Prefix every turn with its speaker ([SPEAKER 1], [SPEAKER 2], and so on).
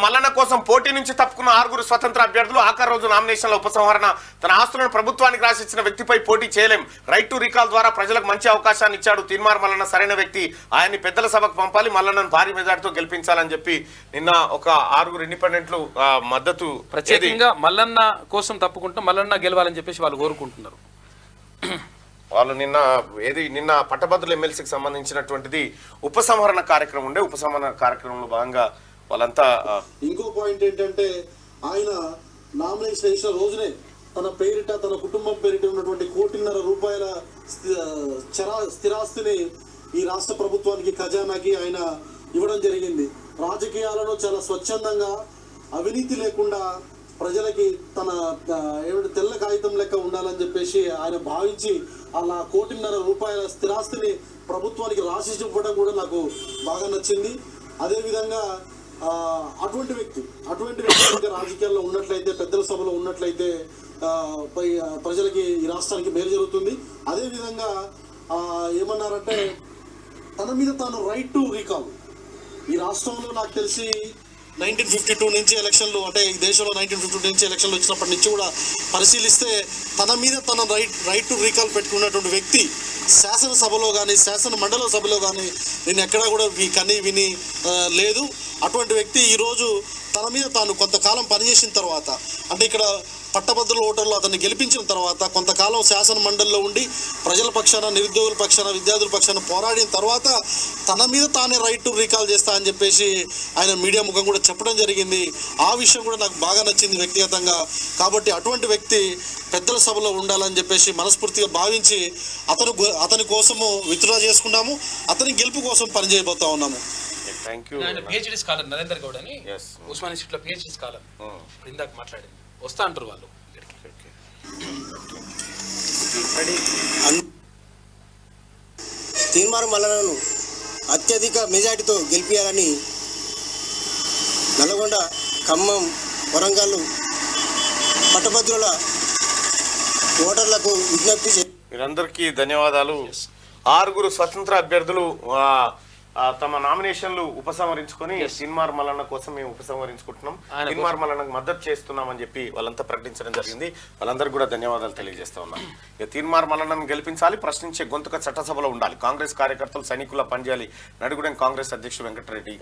[SPEAKER 1] మల్లన్న కోసం పోటీ నుంచి తప్పుకున్న 6 స్వతంత్ర అభ్యర్థులు ఆఖరి రోజు నామినేషన్ల ఉపసంహరణ. తన ఆస్తులను ప్రభుత్వానికి రాసిచ్చిన వ్యక్తిపై పోటీ చేయలేం, రైట్ టు రీకాల్ ద్వారా ప్రజలకు మంచి అవకాశాన్ని ఇచ్చాడు తీన్మార్ మల్లన్న, సరైన వ్యక్తి, ఆయన్ని పెద్దల సభకు పంపాలి, మల్లన్నను భారీ మెజార్టీతో గెలిపించాలని చెప్పి నిన్న ఒక 6 ఇండిపెండెంట్లు మద్దతు
[SPEAKER 2] ప్రత్యేకంగా మల్లన్న కోసం తప్పుకుంటూ మల్లన్న గెలవాలని చెప్పేసి వాళ్ళు కోరుకుంటున్నారు.
[SPEAKER 1] వాళ్ళు నిన్న పట్టభద్రుల ఎమ్మెల్సీకి సంబంధించినటువంటిది ఉపసంహరణ కార్యక్రమం ఉండే, ఉపసంహరణ కార్యక్రమంలో భాగంగా వాళ్ళంతా.
[SPEAKER 3] ఇంకో పాయింట్ ఏంటంటే ఆయన నామినేషన్ వేసిన రోజునే తన పేరిట తన కుటుంబం పేరిట ఉన్నటువంటి 1.5 కోట్ల స్థిరాస్తిని ఈ రాష్ట్ర ప్రభుత్వానికి ఖజానాకి ఆయన ఇవ్వడం జరిగింది. రాజకీయాలను చాలా స్వచ్ఛందంగా అవినీతి లేకుండా ప్రజలకి తన తెల్ల కాగితం లెక్క ఉండాలని చెప్పేసి ఆయన భావించి అలా 1.5 కోట్ల స్థిరాస్తిని ప్రభుత్వానికి రాసి ఇవ్వడం కూడా నాకు బాగా నచ్చింది. అదేవిధంగా అటువంటి వ్యక్తి ఇంకా రాజకీయాల్లో ఉన్నట్లయితే, పెద్దల సభలో ఉన్నట్లయితే ప్రజలకి ఈ రాష్ట్రానికి మేలు జరుగుతుంది. అదేవిధంగా ఏమన్నారంటే తన మీద తాను రైట్ టు రీకాల్. ఈ రాష్ట్రంలో నాకు తెలిసి 1952 నుంచి ఎలక్షన్లు, అంటే ఈ దేశంలో 1952 నుంచి ఎలక్షన్లు వచ్చినప్పటి నుంచి కూడా పరిశీలిస్తే తన మీద తన రైట్ టు రీకాల్ పెట్టుకున్నటువంటి వ్యక్తి శాసనసభలో కానీ శాసన మండలి సభలో కానీ నేను ఎక్కడా కూడా కని విని లేదు. అటువంటి వ్యక్తి ఈరోజు తన మీద తాను కొంతకాలం పనిచేసిన తర్వాత, అంటే ఇక్కడ పట్టభద్రుల ఓటర్లు అతన్ని గెలిపించిన తర్వాత కొంతకాలం శాసన మండలిలో ఉండి ప్రజల పక్షాన, నిరుద్యోగుల పక్షాన, విద్యార్థుల పక్షాన పోరాడిన తర్వాత తన మీద తానే రైట్ టు రీకాల్ చేస్తా అని చెప్పేసి ఆయన మీడియా ముఖం కూడా చెప్పడం జరిగింది. ఆ విషయం కూడా నాకు బాగా నచ్చింది వ్యక్తిగతంగా. కాబట్టి అటువంటి వ్యక్తి పెద్దల సభలో ఉండాలని చెప్పేసి మనస్ఫూర్తిగా భావించి అతని కోసము విత్డ్రా చేసుకున్నాము, అతని గెలుపు కోసం పనిచేయబోతా ఉన్నాము.
[SPEAKER 2] పిహెచ్డి స్కాలర్ నరేందర్ గౌడ్ అని ఉస్మానియా ఇన్స్టిట్యూట్లో పిహెచ్డి స్కాలర్ ఇందాక మాట్లాడింది, వస్తా అంటారు వాళ్ళు.
[SPEAKER 4] తీన్మార్ మల్లన్నను అత్యధిక మెజార్టీతో గెలిపించాలని నల్గొండ, ఖమ్మం, వరంగల్ పట్టభద్రుల ఓటర్లకు విజ్ఞప్తి.
[SPEAKER 1] మీరందరికీ ధన్యవాదాలు. 6 స్వతంత్ర అభ్యర్థులు తమ నామినేషన్లు ఉపసంహరించుకొని తీన్మార్ మల్లన్న కోసం మేము ఉపసంహరించుకుంటున్నాం, తీన్మార్ మల్లన్నకు మద్దతు చేస్తున్నామని చెప్పి వాళ్ళంతా ప్రకటించడం జరిగింది. వాళ్ళందరికీ కూడా ధన్యవాదాలు తెలియజేస్తా ఉన్నాం. ఇక తీన్మార్ మల్లన్నను గెలిపించాలి, ప్రశ్నించే గొంతుక చట్టసభలో ఉండాలి, కాంగ్రెస్ కార్యకర్తలు సైనికుల్లా పనిచేయాలి. నడుగుడెం కాంగ్రెస్ అధ్యక్షుడు వెంకటరెడ్డి.